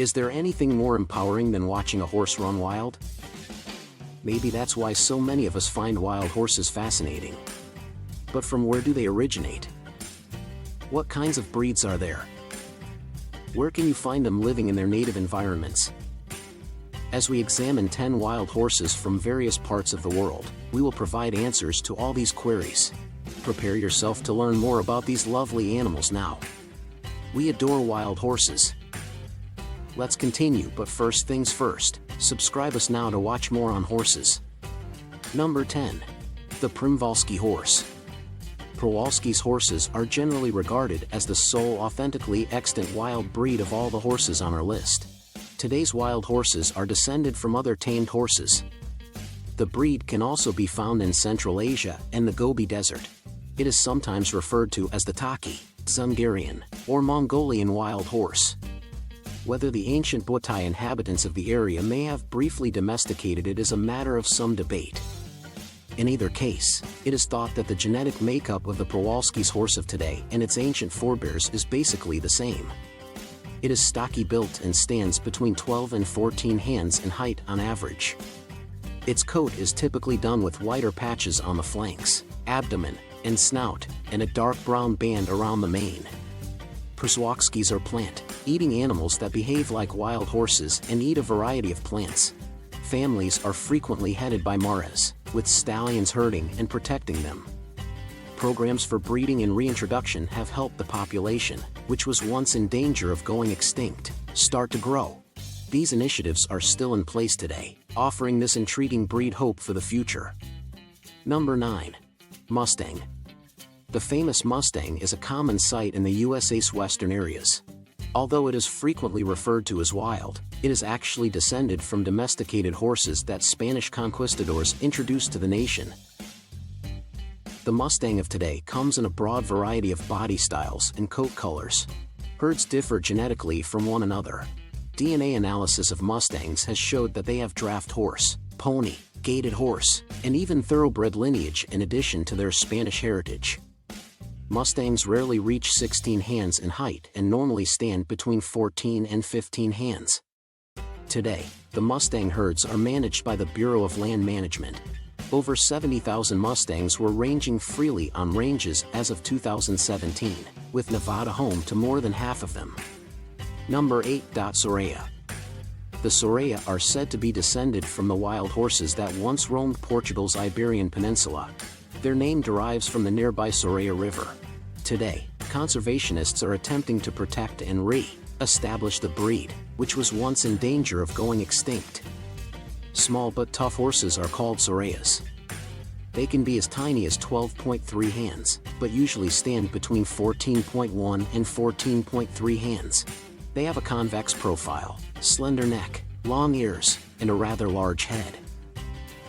Is there anything more empowering than watching a horse run wild? Maybe that's why so many of us find wild horses fascinating. But from where do they originate? What kinds of breeds are there? Where can you find them living in their native environments? As we examine 10 wild horses from various parts of the world, we will provide answers to all these queries. Prepare yourself to learn more about these lovely animals now. We adore wild horses. Let's continue, but first things first, subscribe us now to watch more on horses. Number 10. The Primolski Horse. Primolski's horses are generally regarded as the sole authentically extant wild breed of all the horses on our list. Today's wild horses are descended from other tamed horses. The breed can also be found in Central Asia and the Gobi Desert. It is sometimes referred to as the Taki, Zungarian, or Mongolian wild horse. Whether the ancient Butai inhabitants of the area may have briefly domesticated it is a matter of some debate. In either case, it is thought that the genetic makeup of the Primolski's horse of today and its ancient forebears is basically the same. It is stocky built and stands between 12 and 14 hands in height on average. Its coat is typically done with whiter patches on the flanks, abdomen, and snout, and a dark brown band around the mane. Primolskis are plant-eating animals that behave like wild horses and eat a variety of plants. Families are frequently headed by mares, with stallions herding and protecting them. Programs for breeding and reintroduction have helped the population, which was once in danger of going extinct, start to grow. These initiatives are still in place today, offering this intriguing breed hope for the future. Number 9. Mustang. The famous Mustang is a common sight in the USA's western areas. Although it is frequently referred to as wild, it is actually descended from domesticated horses that Spanish conquistadors introduced to the nation. The Mustang of today comes in a broad variety of body styles and coat colors. Herds differ genetically from one another. DNA analysis of Mustangs has showed that they have draft horse, pony, gaited horse, and even thoroughbred lineage in addition to their Spanish heritage. Mustangs rarely reach 16 hands in height and normally stand between 14 and 15 hands. Today, the Mustang herds are managed by the Bureau of Land Management. Over 70,000 Mustangs were ranging freely on ranges as of 2017, with Nevada home to more than half of them. Number 8. Soraya. The Soraya are said to be descended from the wild horses that once roamed Portugal's Iberian Peninsula. Their name derives from the nearby Soraya River. Today, conservationists are attempting to protect and re-establish the breed, which was once in danger of going extinct. Small but tough horses are called Sorayas. They can be as tiny as 12.3 hands, but usually stand between 14.1 and 14.3 hands. They have a convex profile, slender neck, long ears, and a rather large head.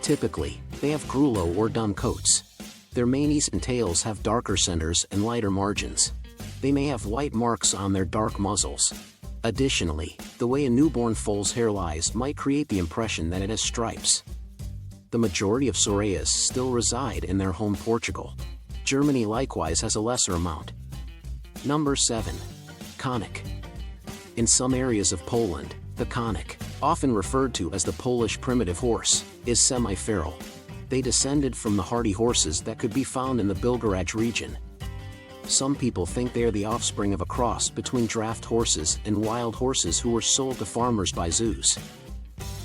Typically, they have grulo or dun coats. Their manes and tails have darker centers and lighter margins. They may have white marks on their dark muzzles. Additionally, the way a newborn foal's hair lies might create the impression that it has stripes. The majority of Sorayas still reside in their home Portugal. Germany likewise has a lesser amount. Number 7. Conic. In some areas of Poland, the conic, often referred to as the Polish primitive horse, is semi-feral. They descended from the hardy horses that could be found in the Bilgeraj region. Some people think they are the offspring of a cross between draft horses and wild horses who were sold to farmers by zoos.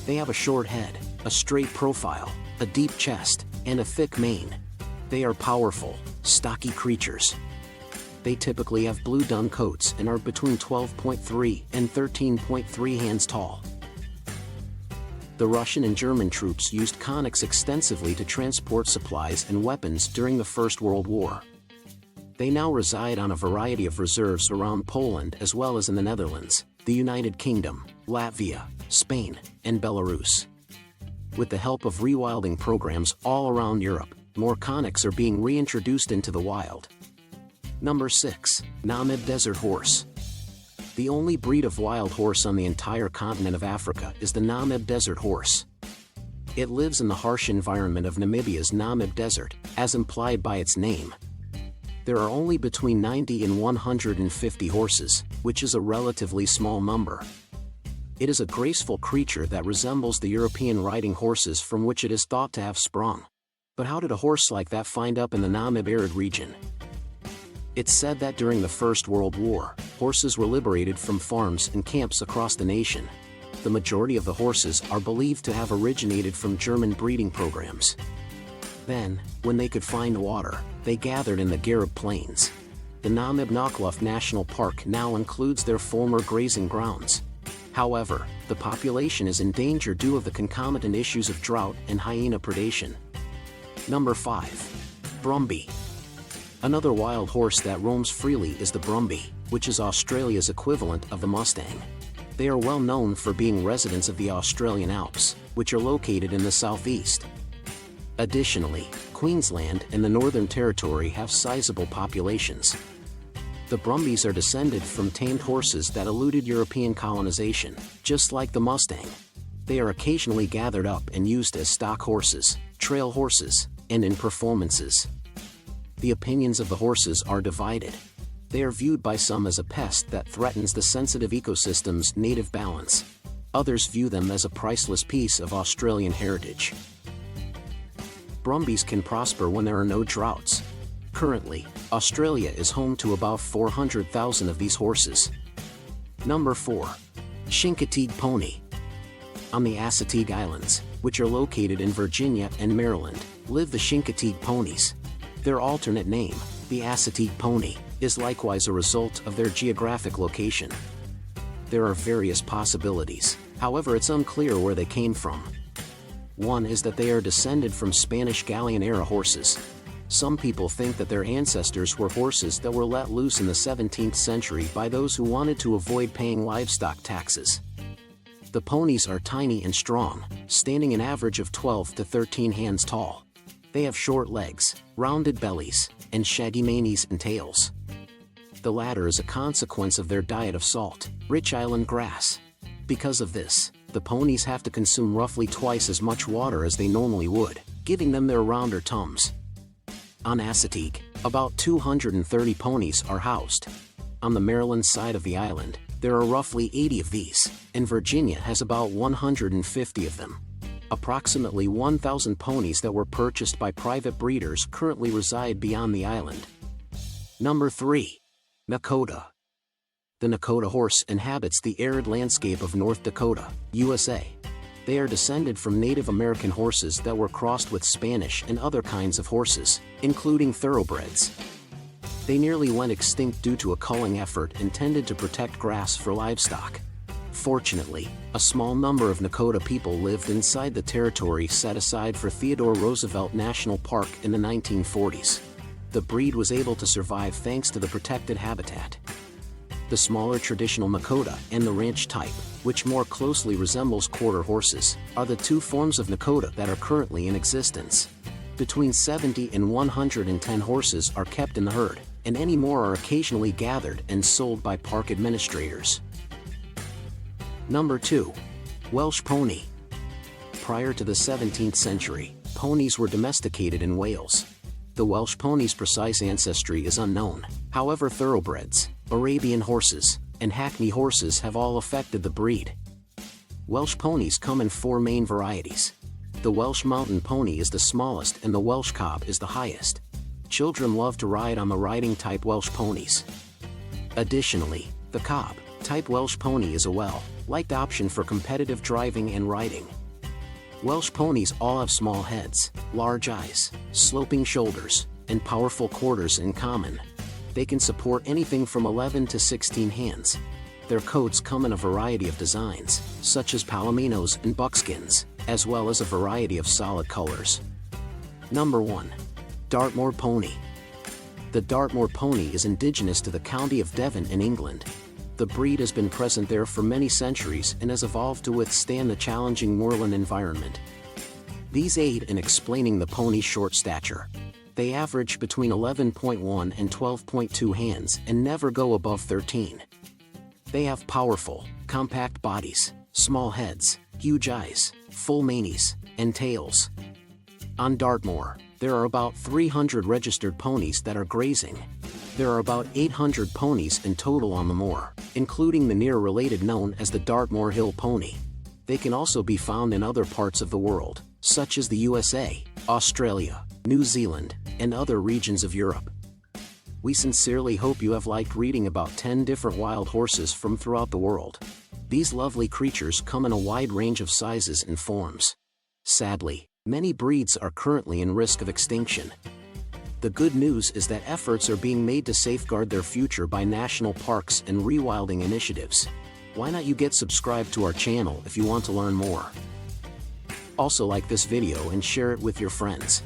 They have a short head, a straight profile, a deep chest, and a thick mane. They are powerful, stocky creatures. They typically have blue dun coats and are between 12.3 and 13.3 hands tall. The Russian and German troops used conics extensively to transport supplies and weapons during the First World War. They now reside on a variety of reserves around Poland as well as in the Netherlands, the United Kingdom, Latvia, Spain, and Belarus. With the help of rewilding programs all around Europe, more conics are being reintroduced into the wild. Number 6. Namib Desert Horse. The only breed of wild horse on the entire continent of Africa is the Namib Desert Horse. It lives in the harsh environment of Namibia's Namib Desert, as implied by its name. There are only between 90 and 150 horses, which is a relatively small number. It is a graceful creature that resembles the European riding horses from which it is thought to have sprung. But how did a horse like that find up in the Namib arid region? It's said that during the First World War, horses were liberated from farms and camps across the nation. The majority of the horses are believed to have originated from German breeding programs. Then, when they could find water, they gathered in the Garib Plains. The Namib Naukluft National Park now includes their former grazing grounds. However, the population is in danger due to the concomitant issues of drought and hyena predation. Number 5. Brumby. Another wild horse that roams freely is the Brumby, which is Australia's equivalent of the Mustang. They are well known for being residents of the Australian Alps, which are located in the southeast. Additionally, Queensland and the Northern Territory have sizable populations. The Brumbies are descended from tamed horses that eluded European colonization, just like the Mustang. They are occasionally gathered up and used as stock horses, trail horses, and in performances. The opinions of the horses are divided. They are viewed by some as a pest that threatens the sensitive ecosystem's native balance. Others view them as a priceless piece of Australian heritage. Brumbies can prosper when there are no droughts. Currently, Australia is home to about 400,000 of these horses. Number 4. Chincoteague Pony. On the Chincoteague Islands, which are located in Virginia and Maryland, live the Chincoteague ponies. Their alternate name, the Chincoteague Pony, is likewise a result of their geographic location. There are various possibilities, however it's unclear where they came from. One is that they are descended from Spanish galleon-era horses. Some people think that their ancestors were horses that were let loose in the 17th century by those who wanted to avoid paying livestock taxes. The ponies are tiny and strong, standing an average of 12 to 13 hands tall. They have short legs, rounded bellies, and shaggy manes and tails. The latter is a consequence of their diet of salt, rich island grass. Because of this, the ponies have to consume roughly twice as much water as they normally would, giving them their rounder tums. On Chincoteague, about 230 ponies are housed. On the Maryland side of the island, there are roughly 80 of these, and Virginia has about 150 of them. Approximately 1,000 ponies that were purchased by private breeders currently reside beyond the island. Number 3. Lakota. The Lakota horse inhabits the arid landscape of North Dakota, USA. They are descended from Native American horses that were crossed with Spanish and other kinds of horses, including thoroughbreds. They nearly went extinct due to a culling effort intended to protect grass for livestock. Fortunately, a small number of Lakota people lived inside the territory set aside for Theodore Roosevelt National Park in the 1940s. The breed was able to survive thanks to the protected habitat. The smaller traditional Lakota and the ranch type, which more closely resembles quarter horses, are the two forms of Lakota that are currently in existence. Between 70 and 110 horses are kept in the herd, and any more are occasionally gathered and sold by park administrators. Number 2. Welsh Pony. Prior to the 17th century, ponies were domesticated in Wales. The Welsh pony's precise ancestry is unknown, however thoroughbreds, Arabian horses, and Hackney horses have all affected the breed. Welsh ponies come in 4 main varieties. The Welsh Mountain Pony is the smallest and the Welsh Cob is the highest. Children love to ride on the riding-type Welsh ponies. Additionally, the Cob-type Welsh Pony is a well-liked option for competitive driving and riding. Welsh ponies all have small heads, large eyes, sloping shoulders, and powerful quarters in common. They can support anything from 11 to 16 hands. Their coats come in a variety of designs, such as palominos and buckskins, as well as a variety of solid colors. Number 1. Dartmoor Pony. The Dartmoor Pony is indigenous to the county of Devon in England. The breed has been present there for many centuries and has evolved to withstand the challenging moorland environment. These aid in explaining the pony's short stature. They average between 11.1 and 12.2 hands and never go above 13. They have powerful, compact bodies, small heads, huge eyes, full manes, and tails. On Dartmoor, there are about 300 registered ponies that are grazing. There are about 800 ponies in total on the moor. including the near-related known as the Dartmoor Hill Pony. They can also be found in other parts of the world, such as the USA, Australia, New Zealand, and other regions of Europe. We sincerely hope you have liked reading about 10 different wild horses from throughout the world. These lovely creatures come in a wide range of sizes and forms. Sadly, many breeds are currently in risk of extinction. The good news is that efforts are being made to safeguard their future by national parks and rewilding initiatives. Why not you get subscribed to our channel if you want to learn more? Also like this video and share it with your friends.